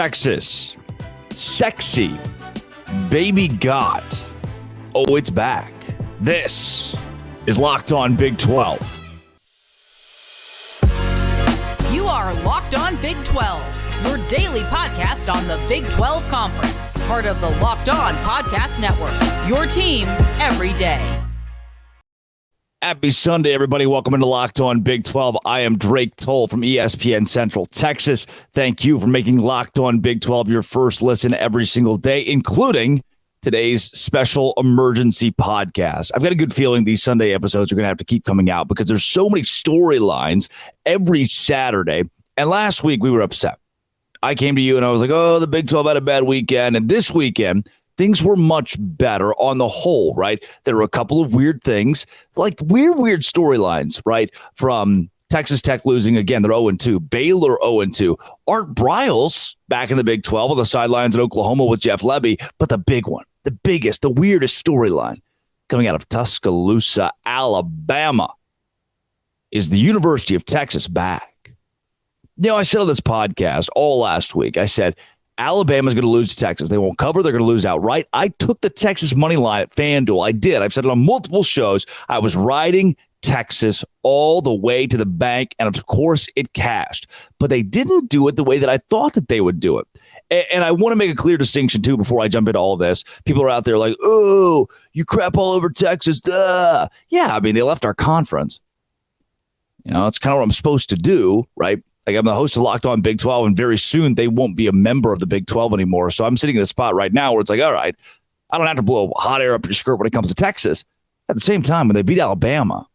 Texas, sexy, baby got. Oh, it's back. This is Locked On Big 12. You are Locked On Big 12, your daily podcast on the Big 12 Conference. Part of the Locked On Podcast Network, your team every day. Happy Sunday, everybody. Welcome into Locked On Big 12. I am Drake Toll from ESPN Central Texas. Thank you for making Locked On Big 12 your first listen every single day, including today's special emergency podcast. I've got a good feeling these Sunday episodes are going to have to keep coming out because there's so many storylines every Saturday. And last week we were upset. I came to you and I was like, oh, the Big 12 had a bad weekend. And this weekend, things were much better on the whole, right? There were a couple of weird things, like weird storylines, right? From Texas Tech losing again, they're 0-2. Baylor 0-2. Art Briles back in the Big 12 on the sidelines in Oklahoma with Jeff Lebby. But the big one, the biggest, the weirdest storyline coming out of Tuscaloosa, Alabama, is the University of Texas back. You know, I said on this podcast all last week, I said, Alabama's going to lose to Texas. They won't cover. They're going to lose outright. I took the Texas money line at FanDuel. I did. I've said it on multiple shows. I was riding Texas all the way to the bank, and of course it cashed. But they didn't do it the way that I thought that they would do it. And I want to make a clear distinction, too, before I jump into all this. People are out there like, oh, you crap all over Texas. Duh. Yeah, I mean, they left our conference. You know, it's kind of what I'm supposed to do, right? Like, I'm the host of Locked On Big 12, and very soon they won't be a member of the Big 12 anymore. So I'm sitting in a spot right now where it's like, all right, I don't have to blow hot air up your skirt when it comes to Texas. At the same time, when they beat Alabama,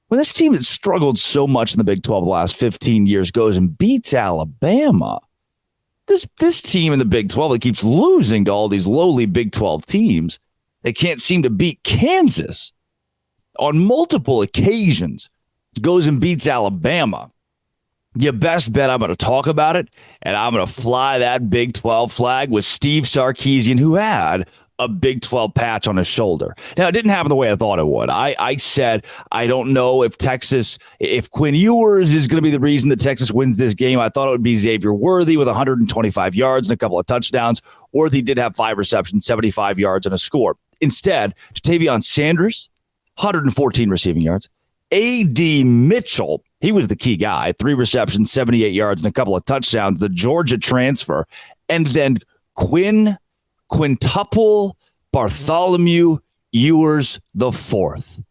when this team has struggled so much in the Big 12 the last 15 years goes and beats Alabama, this team in the Big 12 that keeps losing to all these lowly Big 12 teams, they can't seem to beat Kansas on multiple occasions, goes and beats Alabama. You best bet I'm going to talk about it, and I'm going to fly that Big 12 flag with Steve Sarkisian, who had a Big 12 patch on his shoulder. Now, it didn't happen the way I thought it would. I said, I don't know if Quinn Ewers is going to be the reason that Texas wins this game. I thought it would be Xavier Worthy with 125 yards and a couple of touchdowns. Worthy did have 5 receptions, 75 yards, and a score. Instead, Jatavion Sanders, 114 receiving yards. Adonai Mitchell, he was the key guy, 3 receptions, 78 yards, and a couple of touchdowns, the Georgia transfer. And then Quintuple Bartholomew Ewers the fourth.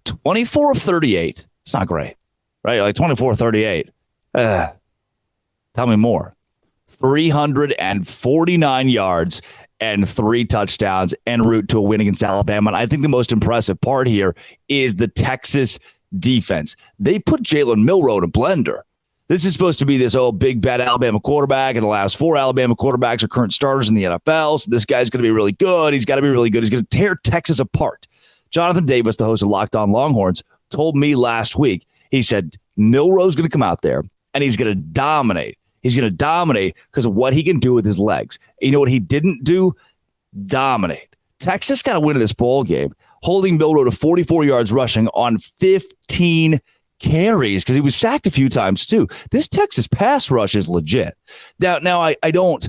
24 of 38. It's not great, right? Like 24 of 38. Tell me more. 349 yards and 3 touchdowns en route to a win against Alabama. And I think the most impressive part here is the Texas defense. They put Jalen Milroe in a blender. This is supposed to be this big bad Alabama quarterback, and the last 4 Alabama quarterbacks are current starters in the NFL. So this guy's going to be really good. He's got to be really good. He's going to tear Texas apart. Jonathan Davis, the host of Locked On Longhorns, told me last week, he said, Milroe's going to come out there and he's going to dominate. He's going to dominate because of what he can do with his legs. And you know what he didn't do? Dominate. Texas got to win this ball game, holding Milroe to 44 yards rushing on 15 carries because he was sacked a few times too. This Texas pass rush is legit. Now I don't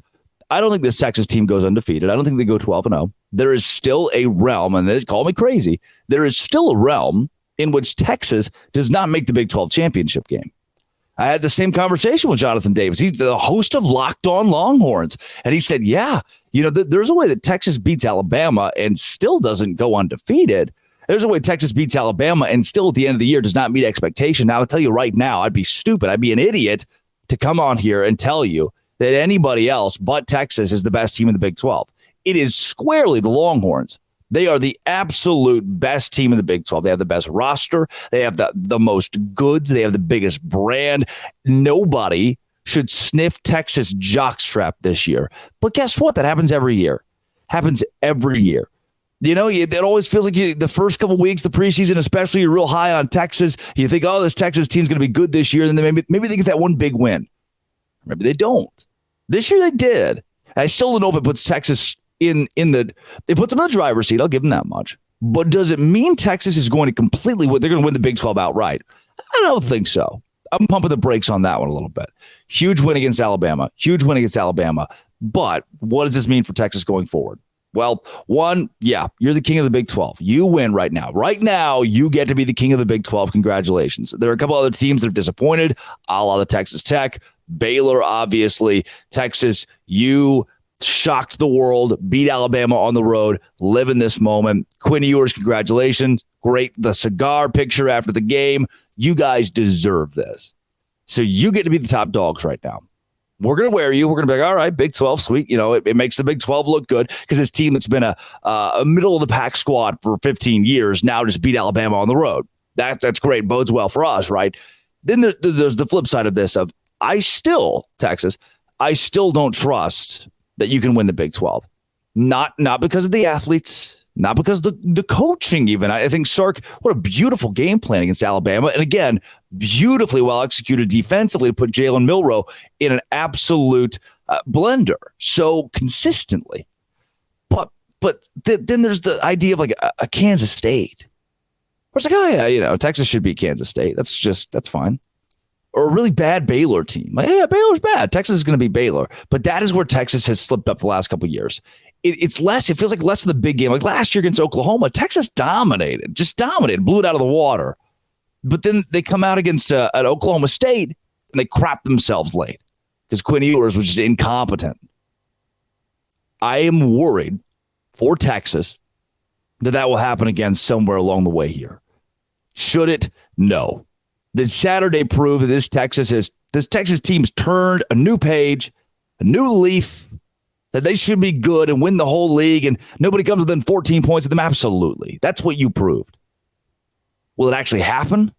think this Texas team goes undefeated. I don't think they go 12-0. There is still a realm, and they call me crazy. There is still a realm in which Texas does not make the Big 12 championship game. I had the same conversation with Jonathan Davis. He's the host of Locked On Longhorns. And he said, yeah, you know, there's a way that Texas beats Alabama and still doesn't go undefeated. There's a way Texas beats Alabama and still at the end of the year does not meet expectation. Now, I'll tell you right now, I'd be stupid. I'd be an idiot to come on here and tell you that anybody else but Texas is the best team in the Big 12. It is squarely the Longhorns. They are the absolute best team in the Big 12. They have the best roster. They have the most goods. They have the biggest brand. Nobody should sniff Texas jockstrap this year. But guess what? That happens every year. Happens every year. You know, it always feels like the first couple weeks, the preseason, especially, you're real high on Texas. You think, oh, this Texas team's going to be good this year. And then maybe they get that one big win. Maybe they don't. This year they did. I still don't know if it puts Texas it puts them in the driver's seat. I'll give them that much. But does it mean Texas is going to they're going to win the Big 12 outright? I don't think so. I'm pumping the brakes on that one a little bit. Huge win against Alabama. But what does this mean for Texas going forward? Well, one, yeah, you're the king of the Big 12. You win right now. Right now, you get to be the king of the Big 12. Congratulations. There are a couple other teams that have disappointed, a la the Texas Tech, Baylor, obviously. Texas, you shocked the world, beat Alabama on the road, live in this moment. Quinn Ewers, congratulations. Great. The cigar picture after the game. You guys deserve this. So you get to be the top dogs right now. We're going to wear you. We're going to be like, all right, Big 12, sweet. You know, it makes the Big 12 look good because this team that's been a middle of the pack squad for 15 years now just beat Alabama on the road. That's great. Bodes well for us, right? Then there's the flip side of this of Texas, I still don't trust that you can win the Big 12. Not because of the athletes, not because of the coaching even. I think Sark, what a beautiful game plan against Alabama. And again, beautifully well executed defensively to put Jalen Milroe in an absolute blender so consistently. But then there's the idea of like a Kansas State. Where it's like, oh yeah, you know, Texas should beat Kansas State. That's fine. Or a really bad Baylor team. Like, yeah, Baylor's bad. Texas is going to be Baylor. But that is where Texas has slipped up the last couple of years. It feels like less of the big game. Like last year against Oklahoma, Texas dominated, blew it out of the water. But then they come out against at Oklahoma State and they crap themselves late because Quinn Ewers was just incompetent. I am worried for Texas that will happen again somewhere along the way here. Should it? No. Did Saturday prove that this Texas team's turned a new page, a new leaf, that they should be good and win the whole league and nobody comes within 14 points of them? Absolutely. That's what you proved. Will it actually happen?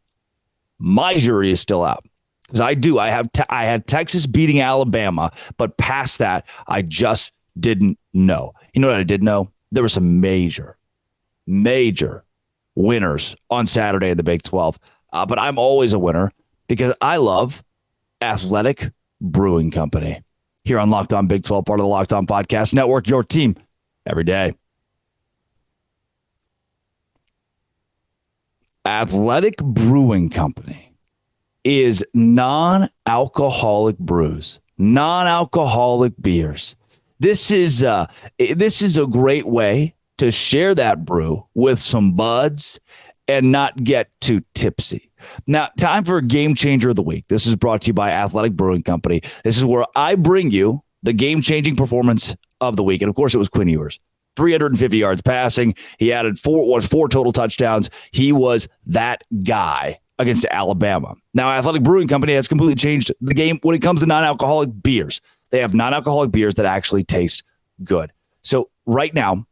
My jury is still out. Because I had Texas beating Alabama, but past that, I just didn't know. You know what I did know? There were some major winners on Saturday in the Big 12. But I'm always a winner because I love Athletic Brewing Company. Here on Locked On Big 12, part of the Locked On Podcast Network, your team every day. Athletic Brewing Company is non-alcoholic brews, non-alcoholic beers. This is a great way to share that brew with some buds and not get too tipsy. Now, time for a game changer of the week. This is brought to you by Athletic Brewing Company. This is where I bring you the game-changing performance of the week. And of course, it was Quinn Ewers. 350 yards passing. He added four total touchdowns. He was that guy against Alabama. Now, Athletic Brewing Company has completely changed the game when it comes to non-alcoholic beers. They have non-alcoholic beers that actually taste good. So right now,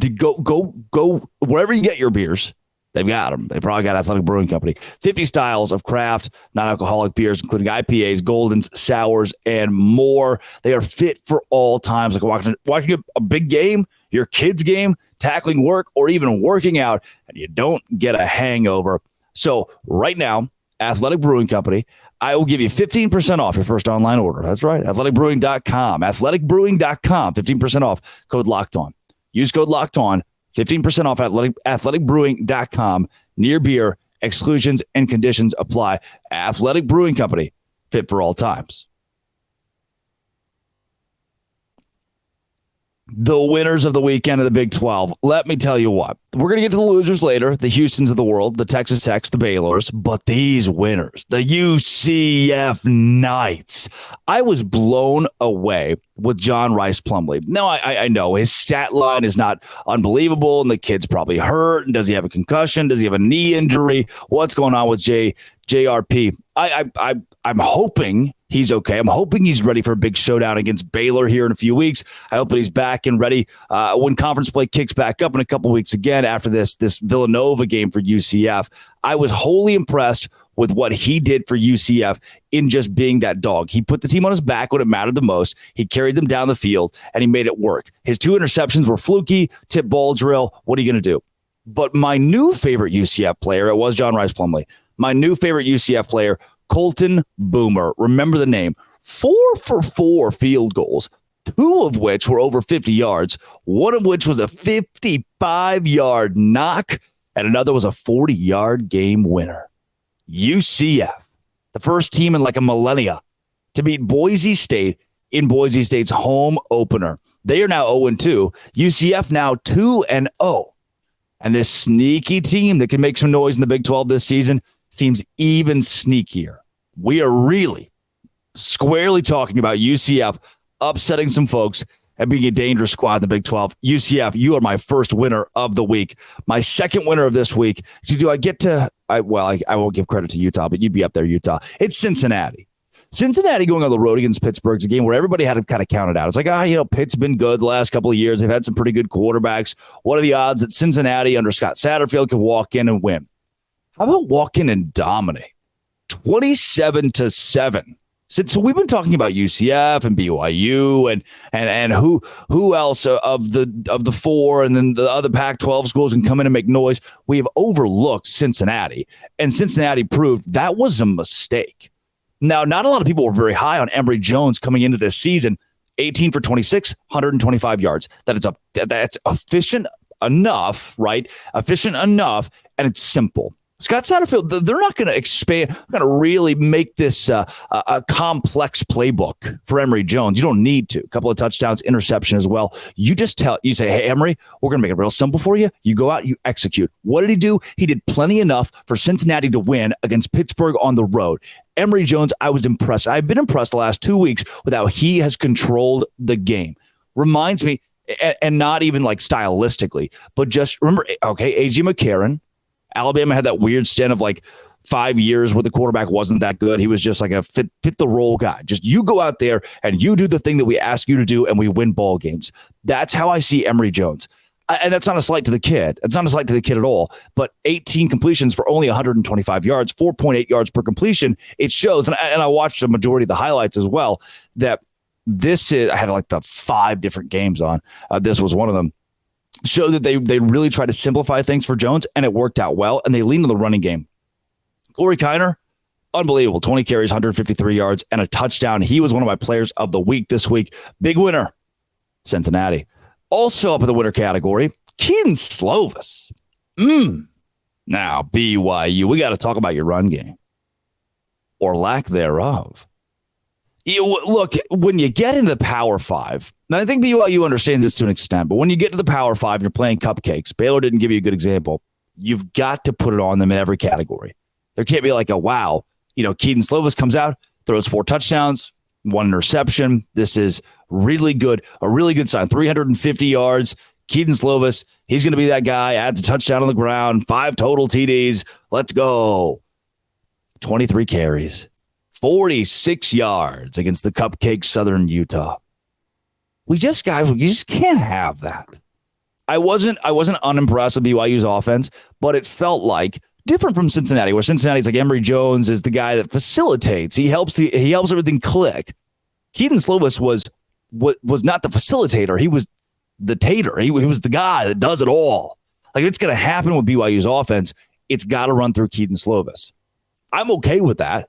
go wherever you get your beers. They've got them. They probably got Athletic Brewing Company. 50 styles of craft, non-alcoholic beers, including IPAs, Goldens, sours, and more. They are fit for all times. Like watching a big game, your kid's game, tackling work, or even working out, and you don't get a hangover. So right now, Athletic Brewing Company, I will give you 15% off your first online order. That's right. Athleticbrewing.com. Athleticbrewing.com. 15% off. Code Locked On. Use code Locked On. 15% off athleticbrewing.com. Near beer, exclusions and conditions apply. Athletic Brewing Company, fit for all times. The winners of the weekend of the Big 12. Let me tell you what. We're going to get to the losers later, the Houstons of the world, the Texas Techs, the Baylors, but these winners, the UCF Knights. I was blown away with John Rice Plumlee. No, I know his stat line is not unbelievable, and the kid's probably hurt. And does he have a concussion? Does he have a knee injury? What's going on with JRP? I'm hoping he's okay. I'm hoping he's ready for a big showdown against Baylor here in a few weeks. I hope that he's back and ready when conference play kicks back up in a couple weeks again after this Villanova game for UCF. I was wholly impressed with what he did for UCF in just being that dog. He put the team on his back when it mattered the most. He carried them down the field, and he made it work. His 2 interceptions were fluky, tip ball drill. What are you going to do? But my new favorite UCF player, it was John Rice Plumlee. My new favorite UCF player, Colton Boomer. Remember the name. 4 for 4 field goals, 2 of which were over 50 yards, 1 of which was a 55-yard knock, and another was a 40-yard game winner. UCF The first team in like a millennia to beat Boise State in Boise State's home opener. They are now 0-2. UCF now 2-0. And this sneaky team that can make some noise in the Big 12 this season seems even sneakier. We are really squarely talking about UCF upsetting some folks and being a dangerous squad in the Big 12. UCF, you are my first winner of the week. My second winner of this week. Do I get to, I won't give credit to Utah, but you'd be up there, Utah. It's Cincinnati. Cincinnati going on the road against Pittsburgh's a game where everybody had to kind of count it out. It's like, Pitt's been good the last couple of years. They've had some pretty good quarterbacks. What are the odds that Cincinnati under Scott Satterfield can walk in and win? How about walk in and dominate? 27-7. So we've been talking about UCF and BYU and who else of the four, and then the other Pac-12 schools can come in and make noise. We have overlooked Cincinnati, and Cincinnati proved that was a mistake. Now, not a lot of people were very high on Emory Jones coming into this season. 18 for 26, 125 yards. That's efficient enough, right? Efficient enough, and it's simple. Scott Satterfield, they're not going to expand, going to really make this a complex playbook for Emory Jones. You don't need to. A couple of touchdowns, interception as well. You say, hey, Emory, we're going to make it real simple for you. You go out, you execute. What did he do? He did plenty enough for Cincinnati to win against Pittsburgh on the road. Emory Jones, I was impressed. I've been impressed the last 2 weeks with how he has controlled the game. Reminds me, and not even like stylistically, but just remember, okay, A.J. McCarron, Alabama had that weird stint of like 5 years where the quarterback wasn't that good. He was just like a fit the role guy. Just you go out there and you do the thing that we ask you to do and we win ball games. That's how I see Emory Jones. And that's not a slight to the kid. It's not a slight to the kid at all. But 18 completions for only 125 yards, 4.8 yards per completion. It shows, and I watched the majority of the highlights as well, that this is, I had like the 5 different games on. This was one of them. Show that they really try to simplify things for Jones, and it worked out well, and they leaned on the running game. Corey Kiner, unbelievable. 20 carries, 153 yards, and a touchdown. He was one of my players of the week this week. Big winner, Cincinnati. Also up in the winner category, Keaton Slovis. Now, BYU, we got to talk about your run game, or lack thereof. Look, when you get into the Power 5, and I think BYU understands this to an extent, but when you get to the Power 5 and you're playing cupcakes, Baylor didn't give you a good example. You've got to put it on them in every category. There can't be like Keaton Slovis comes out, throws 4 touchdowns, 1 interception. This is really good, a really good sign. 350 yards. Keaton Slovis, he's going to be that guy, adds a touchdown on the ground, 5 total TDs. Let's go. 23 carries. 46 yards against the Cupcake Southern Utah. You just can't have that. I wasn't unimpressed with BYU's offense, but it felt like different from Cincinnati, where Cincinnati's like Emory Jones is the guy that facilitates. He helps everything click. Keaton Slovis was not the facilitator. He was the tater. He was the guy that does it all. Like, if it's going to happen with BYU's offense, it's got to run through Keaton Slovis. I'm okay with that.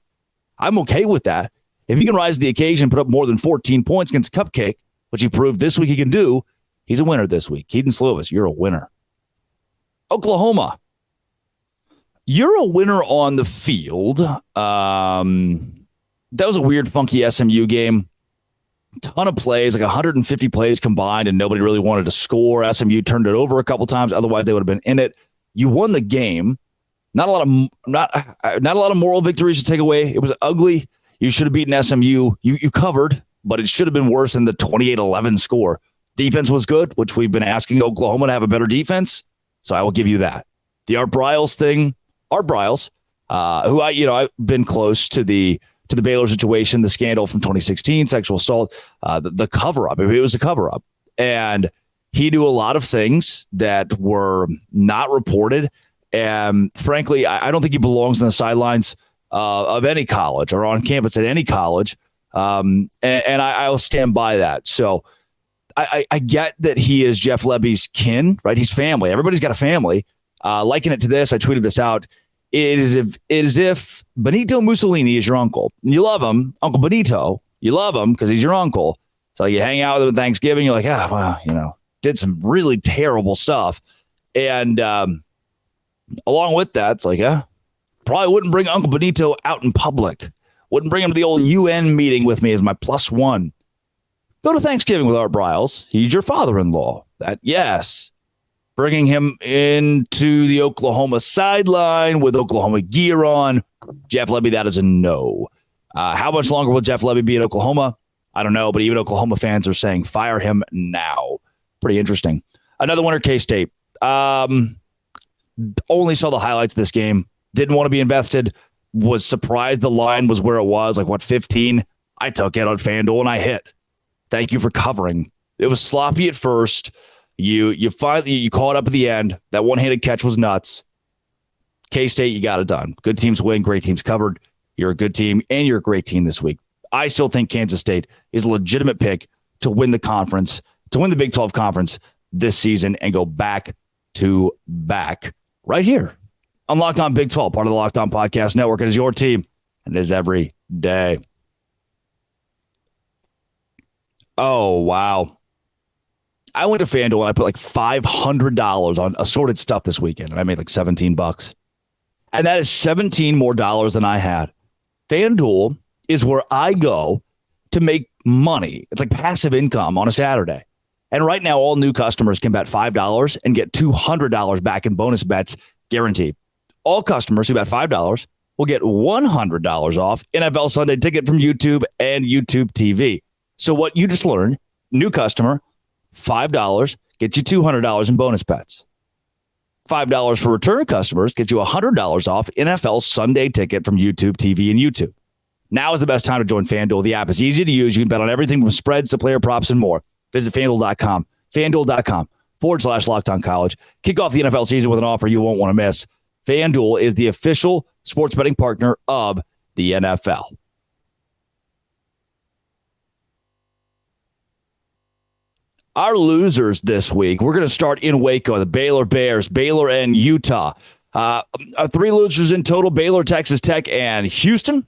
If he can rise to the occasion, put up more than 14 points against Cupcake, which he proved this week he can do, he's a winner this week. Keaton Slovis, you're a winner. Oklahoma, you're a winner on the field. That was a weird, funky SMU game. Ton of plays, like 150 plays combined, and nobody really wanted to score. SMU turned it over a couple times. Otherwise, they would have been in it. You won the game. Not a lot of moral victories to take away. It was ugly. You should have beaten SMU. You covered, but it should have been worse than the 28-11 score. Defense was good, which we've been asking Oklahoma to have a better defense. So I will give you that. The Art Briles thing, who I've been close to the Baylor situation, the scandal from 2016, sexual assault, the cover-up. It was a cover-up. And he knew a lot of things that were not reported. And frankly, I don't think he belongs on the sidelines of any college or on campus at any college. And I'll stand by that. So I get that he is Jeff Lebby's kin, right? He's family. Everybody's got a family. Liken it to this, I tweeted this out. It is as if Benito Mussolini is your uncle. You love him, Uncle Benito. You love him because he's your uncle. So you hang out with him at Thanksgiving. You're like, did some really terrible stuff. And along with that, it's like, Probably wouldn't bring Uncle Benito out in public. Wouldn't bring him to the old UN meeting with me as my +1. Go to Thanksgiving with Art Briles. He's your father-in-law. Yes. Bringing him into the Oklahoma sideline with Oklahoma gear on. Jeff Lebby, that is a no. How much longer will Jeff Lebby be in Oklahoma? I don't know, but even Oklahoma fans are saying fire him now. Pretty interesting. Another winner, K-State. Only saw the highlights of this game. Didn't want to be invested. Was surprised the line was where it was, 15? I took it on FanDuel and I hit. Thank you for covering. It was sloppy at first. You finally caught it up at the end. That one-handed catch was nuts. K-State, you got it done. Good teams win, great teams covered. You're a good team, and you're a great team this week. I still think Kansas State is a legitimate pick to win the conference, to win the Big 12 conference this season and go back to back right here on Locked On Big 12, part of the Locked On Podcast Network. It is your team, and it is every day. Oh, wow. I went to FanDuel and I put $500 on assorted stuff this weekend, and I made $17. And that is 17 more dollars than I had. FanDuel is where I go to make money. It's like passive income on a Saturday. And right now, all new customers can bet $5 and get $200 back in bonus bets guaranteed. All customers who bet $5 will get $100 off NFL Sunday Ticket from YouTube and YouTube TV. So what you just learned, new customer, $5 gets you $200 in bonus bets. $5 for return customers gets you $100 off NFL Sunday Ticket from YouTube TV and YouTube. Now is the best time to join FanDuel. The app is easy to use. You can bet on everything from spreads to player props and more. Visit FanDuel.com. FanDuel.com/LockedOnCollege. Kick off the NFL season with an offer you won't want to miss. FanDuel is the official sports betting partner of the NFL. Our losers this week, we're going to start in Waco, the Baylor Bears, Baylor and Utah. 3 losers in total, Baylor, Texas Tech, and Houston.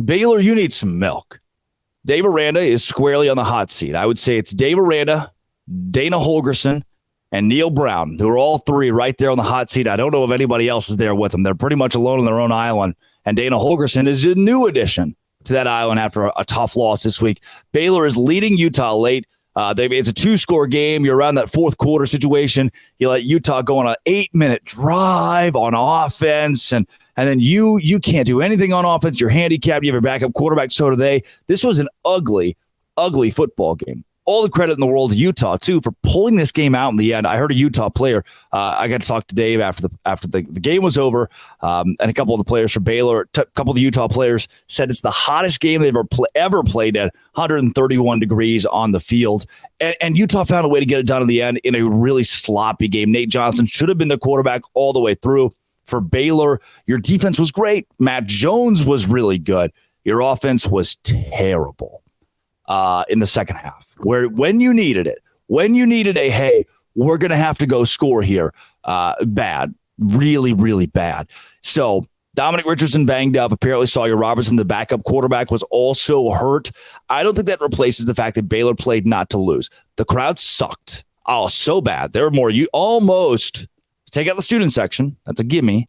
Baylor, you need some milk. Dave Aranda is squarely on the hot seat. I would say it's Dave Aranda, Dana Holgerson, and Neil Brown, who are all 3 right there on the hot seat. I don't know if anybody else is there with them. They're pretty much alone on their own island. And Dana Holgerson is a new addition to that island after a tough loss this week. Baylor is leading Utah late. It's a 2-score game. You're around that fourth quarter situation. You let Utah go on an 8-minute drive on offense, and then you can't do anything on offense. You're handicapped. You have a backup quarterback. So do they. This was an ugly, ugly football game. All the credit in the world to Utah, too, for pulling this game out in the end. I heard a Utah player. I got to talk to Dave after the game was over, and a couple of the players for Baylor, a couple of the Utah players said it's the hottest game they've ever played at, 131 degrees on the field. And Utah found a way to get it done in the end in a really sloppy game. Nate Johnson should have been the quarterback all the way through. For Baylor, your defense was great. Matt Jones was really good. Your offense was terrible. In the second half, where when you needed it, hey, we're going to have to go score here, bad, really, really bad. So Dominic Richardson banged up. Apparently Sawyer Robertson, the backup quarterback, was also hurt. I don't think that replaces the fact that Baylor played not to lose. The crowd sucked. Oh, so bad. There were more. You almost take out the student section. That's a gimme.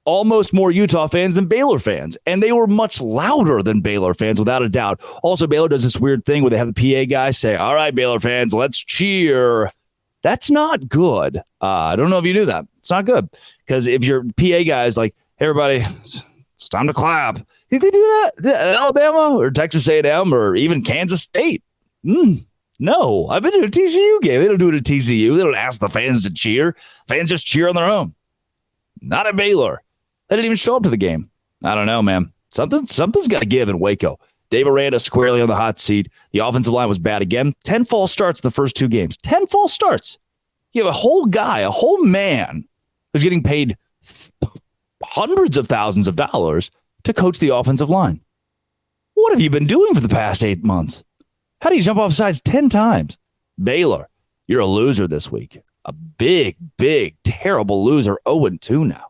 Almost more Utah fans than Baylor fans. And they were much louder than Baylor fans, without a doubt. Also, Baylor does this weird thing where they have the PA guy say, all right, Baylor fans, let's cheer. That's not good. I don't know if you knew that. It's not good. Because if your PA guy is like, hey, everybody, it's time to clap. Did they do that at Alabama or Texas A&M or even Kansas State? No. I've been to a TCU game. They don't do it at TCU. They don't ask the fans to cheer. Fans just cheer on their own. Not at Baylor. They didn't even show up to the game. I don't know, man. Something's got to give in Waco. Dave Aranda squarely on the hot seat. The offensive line was bad again. 10 false starts the first 2 games. 10 false starts. You have a whole man who's getting paid hundreds of thousands of dollars to coach the offensive line. What have you been doing for the past 8 months? How do you jump off sides 10 times? Baylor, you're a loser this week. A big, terrible loser. 0-2 now.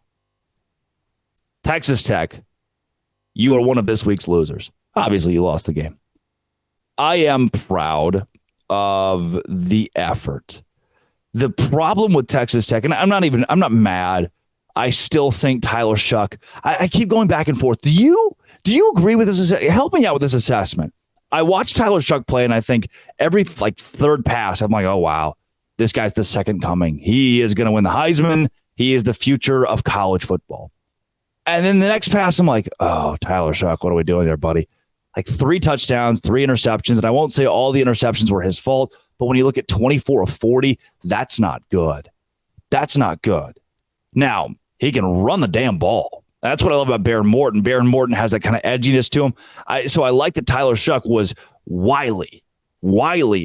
Texas Tech, you are one of this week's losers. Obviously, you lost the game. I am proud of the effort. The problem with Texas Tech, and I'm not mad. I still think Tyler Shuck. I keep going back and forth. Do you agree with this? Help me out with this assessment. I watch Tyler Shuck play, and I think every third pass, I'm like, oh wow, this guy's the second coming. He is going to win the Heisman. He is the future of college football. And then the next pass, I'm like, oh, Tyler Shuck, what are we doing there, buddy? 3 touchdowns, 3 interceptions. And I won't say all the interceptions were his fault, but when you look at 24 of 40, that's not good. That's not good. Now, he can run the damn ball. That's what I love about Baron Morton. Baron Morton has that kind of edginess to him. So I like that Tyler Shuck was wily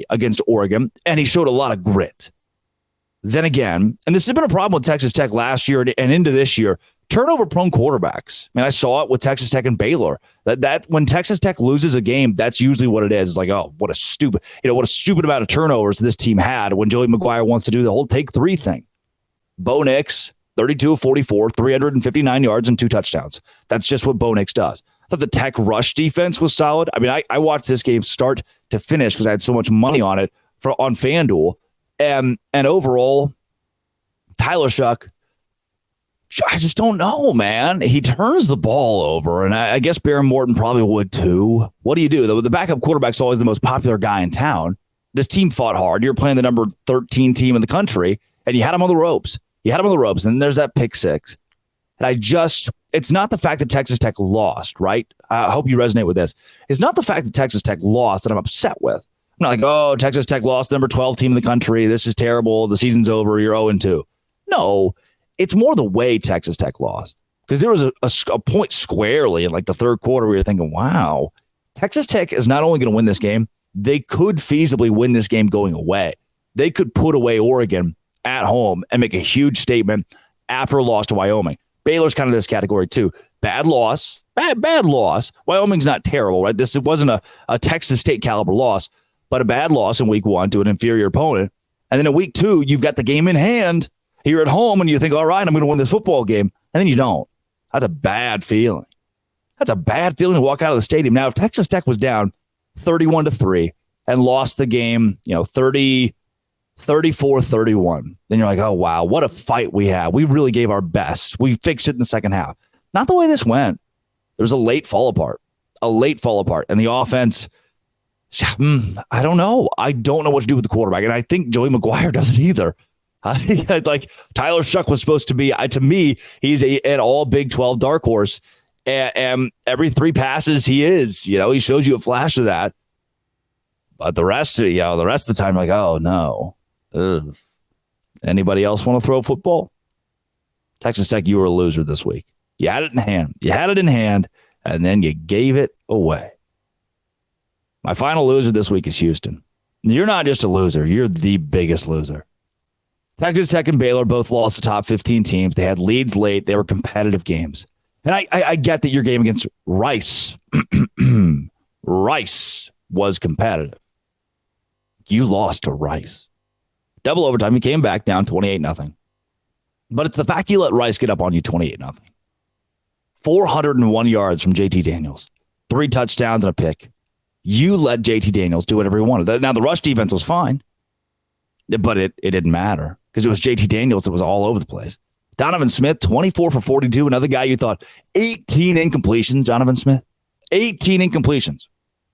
against Oregon, and he showed a lot of grit. Then again, and this has been a problem with Texas Tech last year and into this year, turnover-prone quarterbacks. I mean, I saw it with Texas Tech and Baylor. That when Texas Tech loses a game, that's usually what it is. It's like, oh, what a stupid amount of turnovers this team had when Joey McGuire wants to do the whole take 3 thing. Bo Nix, 32 of 44, 359 yards and 2 touchdowns. That's just what Bo Nix does. I thought the Tech rush defense was solid. I mean, I watched this game start to finish because I had so much money on it on FanDuel. And overall, Tyler Shuck, I just don't know, man. He turns the ball over, and I guess Baron Morton probably would too. What do you do? The backup quarterback's always the most popular guy in town. This team fought hard. You're playing the number 13 team in the country, and you had him on the ropes. And then there's that pick 6. And it's not the fact that Texas Tech lost, right? I hope you resonate with this. It's not the fact that Texas Tech lost that I'm upset with. I'm not like, oh, Texas Tech lost the number 12 team in the country. This is terrible. The season's over. You're 0-2. No, it's more the way Texas Tech lost. Because there was a point squarely in the third quarter where you're thinking, wow, Texas Tech is not only going to win this game, they could feasibly win this game going away. They could put away Oregon at home and make a huge statement after a loss to Wyoming. Baylor's kind of this category too. Bad loss. Bad loss. Wyoming's not terrible, right? It wasn't a Texas State caliber loss, but a bad loss in week 1 to an inferior opponent. And then in week 2, you've got the game in hand. You're at home and you think, all right, I'm going to win this football game. And then you don't. That's a bad feeling. That's a bad feeling to walk out of the stadium. Now, if Texas Tech was down 31-3 and lost the game, 34-31, then you're like, oh, wow, what a fight we had. We really gave our best. We fixed it in the second half. Not the way this went. There was a late fall apart. And the offense, I don't know. I don't know what to do with the quarterback. And I think Joey McGuire doesn't either. Tyler Shuck was supposed to be, to me, he's an all Big 12 dark horse. And every 3 passes he is, he shows you a flash of that. But the rest of the time, like, oh, no. Ugh. Anybody else want to throw a football? Texas Tech, you were a loser this week. You had it in hand, and then you gave it away. My final loser this week is Houston. You're not just a loser. You're the biggest loser. Texas Tech and Baylor both lost the top 15 teams. They had leads late. They were competitive games. And I get that your game against Rice, Rice was competitive. You lost to Rice. Double overtime. You came back down 28-0. But it's the fact you let Rice get up on you 28-0. 401 yards from JT Daniels. 3 touchdowns and a pick. You let JT Daniels do whatever he wanted. Now, the rush defense was fine, but it didn't matter because it was JT Daniels that was all over the place. Donovan Smith, 24 for 42. Another guy you thought, 18 incompletions, Donovan Smith. 18 incompletions.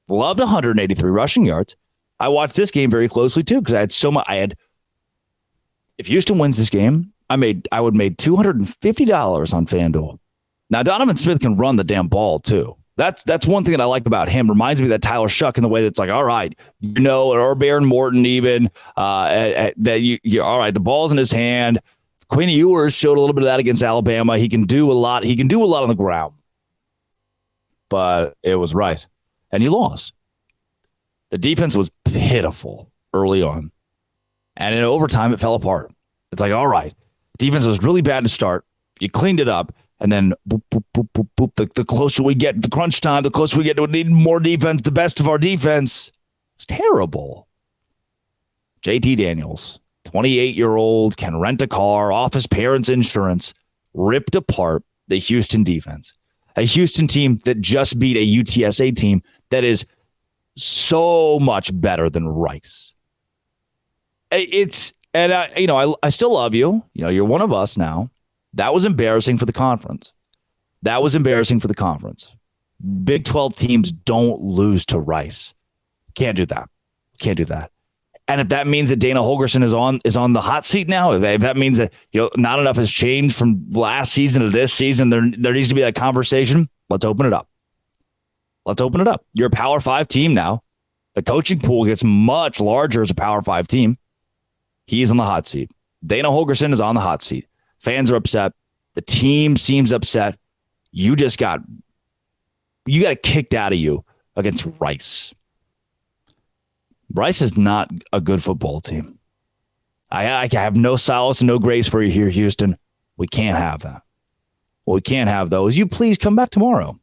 Loved 183 rushing yards. I watched this game very closely, too, because I had so much. If Houston wins this game, I would made $250 on FanDuel. Now, Donovan Smith can run the damn ball, too. That's one thing that I like about him. Reminds me of that Tyler Shuck in the way that's like, all right, or Baron Morton even, that you all right, the ball's in his hand. Quinn Ewers showed a little bit of that against Alabama. He can do a lot. He can do a lot on the ground. But it was Rice. And you lost. The defense was pitiful early on. And in overtime, it fell apart. It's like, all right, defense was really bad to start. You cleaned it up. And then boop, boop, boop, boop, boop. The closer we get to crunch time, the closer we get to needing more defense, the best of our defense. It's terrible. JT Daniels, 28-year-old, can rent a car off his parents' insurance, ripped apart the Houston defense. A Houston team that just beat a UTSA team that is so much better than Rice. I still love you. You're one of us now. That was embarrassing for the conference. Big 12 teams don't lose to Rice. Can't do that. And if that means that Dana Holgorsen is on the hot seat now, if that means that not enough has changed from last season to this season, there needs to be that conversation. Let's open it up. You're a Power 5 team now. The coaching pool gets much larger as a Power 5 team. He's on the hot seat. Dana Holgorsen is on the hot seat. Fans are upset. The team seems upset. You got kicked out of you against Rice. Rice is not a good football team. I have no solace and no grace for you here, Houston. We can't have that. What we can't have, though, is you please come back tomorrow.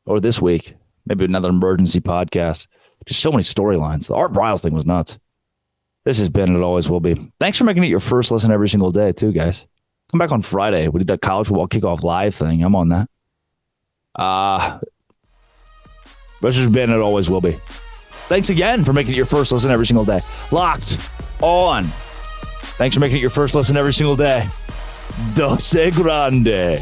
Or this week. Maybe another emergency podcast. Just so many storylines. The Art Briles thing was nuts. This has been and it always will be. Thanks for making it your first listen every single day, too, guys. Come back on Friday. We did that college football kickoff live thing. I'm on that. This has been and it always will be. Thanks again for making it your first listen every single day. Locked On. Thanks for making it your first listen every single day. Dose Grande.